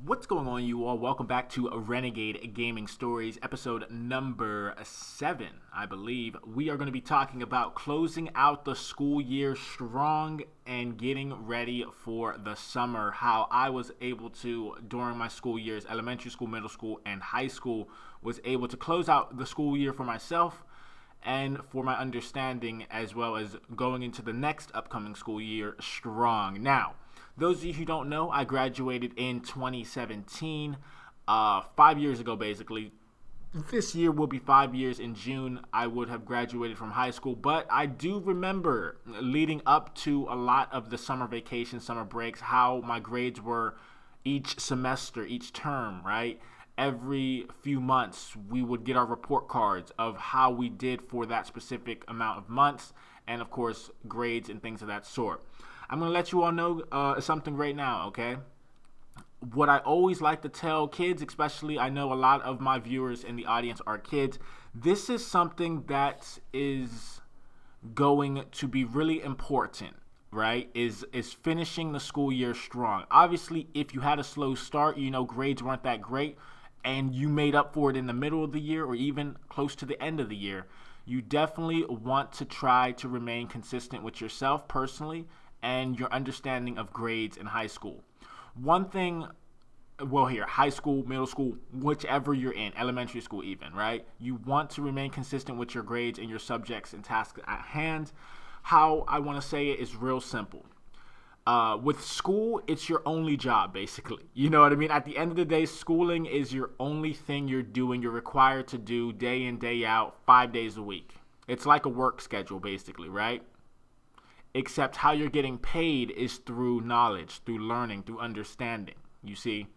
What's going on, you all? Welcome back to Renegade Gaming Stories, episode number 7, I believe. We are going to be talking about closing out the school year strong and getting ready for the summer. How I was able to, during my school years, elementary school, middle school, and high school, was able to close out the school year for myself and for my understanding, as well as going into the next upcoming school year strong. Now, those of you who don't know, I graduated in 2017, 5 years ago, basically. This year will be 5 years in June. I would have graduated from high school, but I do remember leading up to a lot of the summer vacation, summer breaks, how my grades were each semester, each term, right? Every few months, we would get our report cards of how we did for that specific amount of months, and of course, grades and things of that sort. I'm going to let you all know something right now, okay? What I always like to tell kids, especially, I know a lot of my viewers in the audience are kids, this is something that is going to be really important, right? Is finishing the school year strong. Obviously, if you had a slow start, grades weren't that great, and you made up for it in the middle of the year or even close to the end of the year, you definitely want to try to remain consistent with yourself personally and your understanding of grades in high school. One thing, high school, middle school, whichever you're in, elementary school even, right? You want to remain consistent with your grades and your subjects and tasks at hand. How I want to say it is real simple. With school, it's your only job, basically. You know what I mean? At the end of the day, schooling is your only thing you're doing. You're required to do day in, day out, 5 days a week. It's like a work schedule, basically, right? Except how you're getting paid is through knowledge, through learning, through understanding, you see.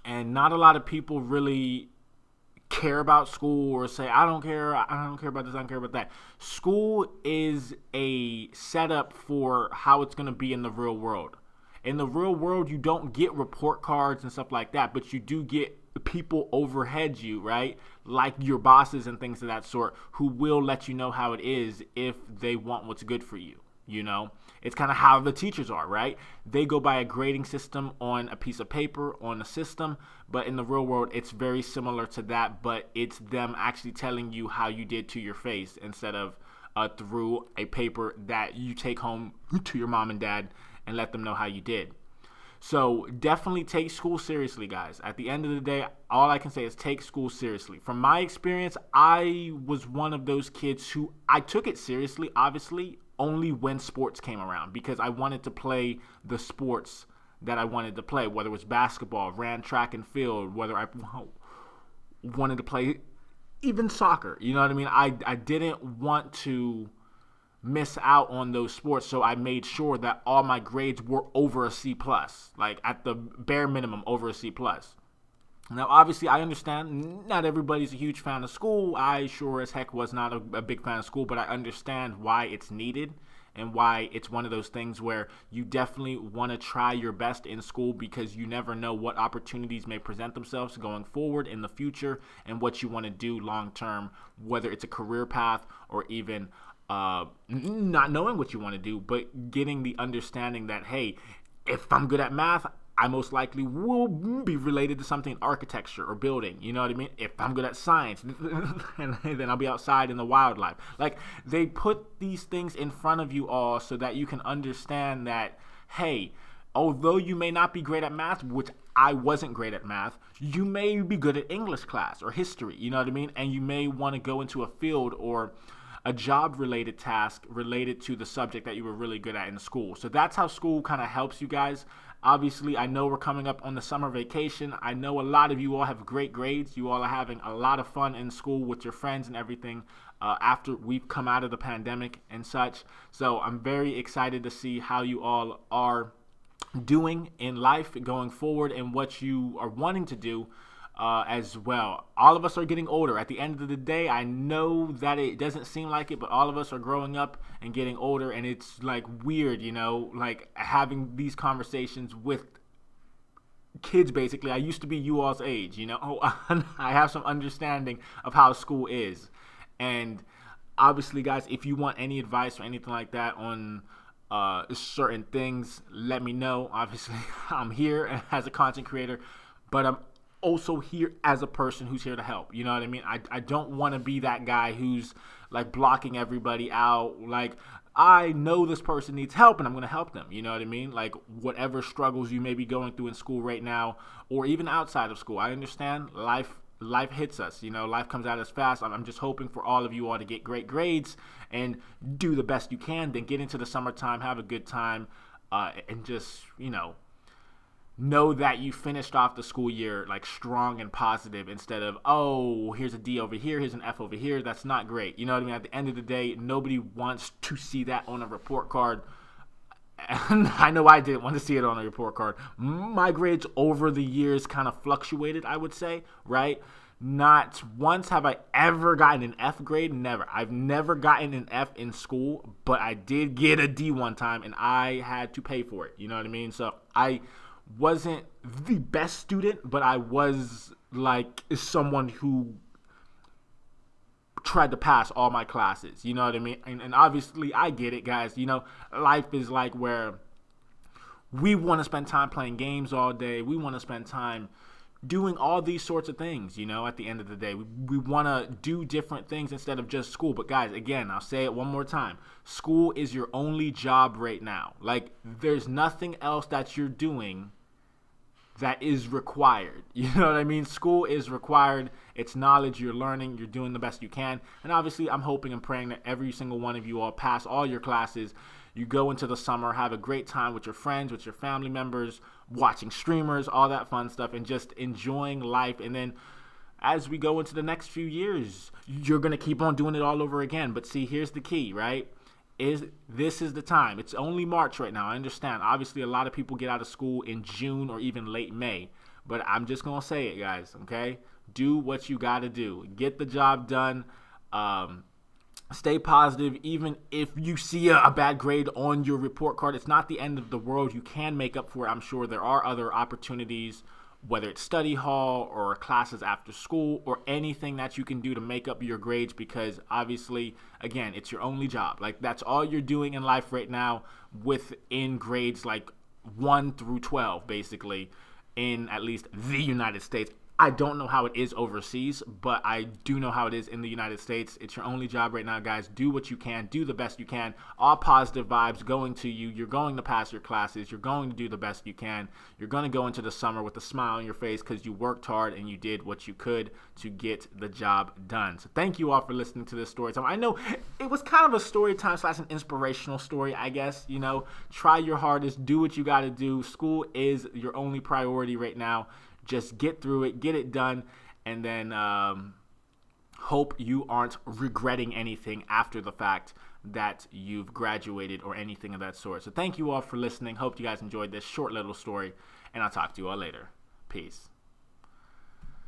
And not a lot of people really care about school or say, I don't care about this, I don't care about that. School is a setup for how it's going to be in the real world. In the real world, you don't get report cards and stuff like that, but you do get people overhead you, right? Like your bosses and things of that sort, who will let you know how it is if they want what's good for you. It's kind of how the teachers are, right? They go by a grading system on a piece of paper, on a system, but in the real world, it's very similar to that, but it's them actually telling you how you did to your face instead of through a paper that you take home to your mom and dad and let them know how you did. So definitely take school seriously, guys. At the end of the day, all I can say is take school seriously. From my experience, I was one of those kids who I took it seriously, obviously, only when sports came around, because I wanted to play the sports that I wanted to play, whether it was basketball, ran track and field, whether I wanted to play even soccer. You know what I mean? I didn't want to miss out on those sports, so I made sure that all my grades were over a C+, like at the bare minimum over a C+. Now, obviously, I understand not everybody's a huge fan of school. I sure as heck was not a big fan of school, but I understand why it's needed and why it's one of those things where you definitely want to try your best in school, because you never know what opportunities may present themselves going forward in the future and what you want to do long term, whether it's a career path or even not knowing what you want to do, but getting the understanding that, hey, if I'm good at math, I most likely will be related to something in architecture or building. You know what I mean? If I'm good at science, and then I'll be outside in the wildlife. Like, they put these things in front of you all so that you can understand that, hey, although you may not be great at math, which I wasn't great at math, you may be good at English class or history. You know what I mean? And you may want to go into a field or a job-related task related to the subject that you were really good at in school. So that's how school kind of helps you guys. Obviously, I know we're coming up on the summer vacation. I know a lot of you all have great grades. You all are having a lot of fun in school with your friends and everything after we've come out of the pandemic and such. So I'm very excited to see how you all are doing in life going forward and what you are wanting to do as well. All of us are getting older. At the end of the day, I know that it doesn't seem like it, but all of us are growing up and getting older, and it's like weird, like having these conversations with kids. Basically, I used to be you all's age, I have some understanding of how school is. And obviously, guys, if you want any advice or anything like that on certain things, let me know. Obviously, I'm here as a content creator, but I'm also here as a person who's here to help. You know what I mean? I don't want to be that guy who's like blocking everybody out. Like, I know this person needs help and I'm going to help them. You know what I mean? Like, whatever struggles you may be going through in school right now or even outside of school, I understand life hits us. You know, life comes at us fast. I'm just hoping for all of you all to get great grades and do the best you can. Then get into the summertime, have a good time, and just, know that you finished off the school year like strong and positive instead of, oh, here's a D over here, here's an F over here. That's not great. You know what I mean? At the end of the day, nobody wants to see that on a report card. And I know I didn't want to see it on a report card. My grades over the years kind of fluctuated, I would say, right? Not once have I ever gotten an F grade. Never. I've never gotten an F in school, but I did get a D one time, and I had to pay for it. You know what I mean? So I wasn't the best student, but I was like someone who tried to pass all my classes. You know what I mean? And obviously I get it, guys. You know, life is like where we want to spend time playing games all day. We want to spend time doing all these sorts of things, at the end of the day. We want to do different things instead of just school. But guys, again, I'll say it one more time. School is your only job right now. Like, there's nothing else that you're doing that is required. You know what I mean? School is required. It's knowledge. You're learning. You're doing the best you can. And obviously, I'm hoping and praying that every single one of you all pass all your classes. You go into the summer, have a great time with your friends, with your family members, watching streamers, all that fun stuff, and just enjoying life. And then as we go into the next few years, you're going to keep on doing it all over again. But see, here's the key, right? This is the time. It's only March right now. I understand. Obviously, a lot of people get out of school in June or even late May. But I'm just going to say it, guys, okay? Do what you got to do. Get the job done. Stay positive. Even if you see a bad grade on your report card, it's not the end of the world. You can make up for it. I'm sure there are other opportunities, whether it's study hall or classes after school or anything that you can do to make up your grades, because obviously, again, it's your only job. Like, that's all you're doing in life right now within grades like 1 through 12, basically, in at least the United States. I don't know how it is overseas, but I do know how it is in the United States. It's your only job right now, guys. Do what you can. Do the best you can. All positive vibes going to you. You're going to pass your classes. You're going to do the best you can. You're going to go into the summer with a smile on your face because you worked hard and you did what you could to get the job done. So thank you all for listening to this story time. I know it was kind of a story time / an inspirational story, I guess. Try your hardest. Do what you got to do. School is your only priority right now. Just get through it, get it done, and then hope you aren't regretting anything after the fact that you've graduated or anything of that sort. So thank you all for listening. Hope you guys enjoyed this short little story, and I'll talk to you all later. Peace.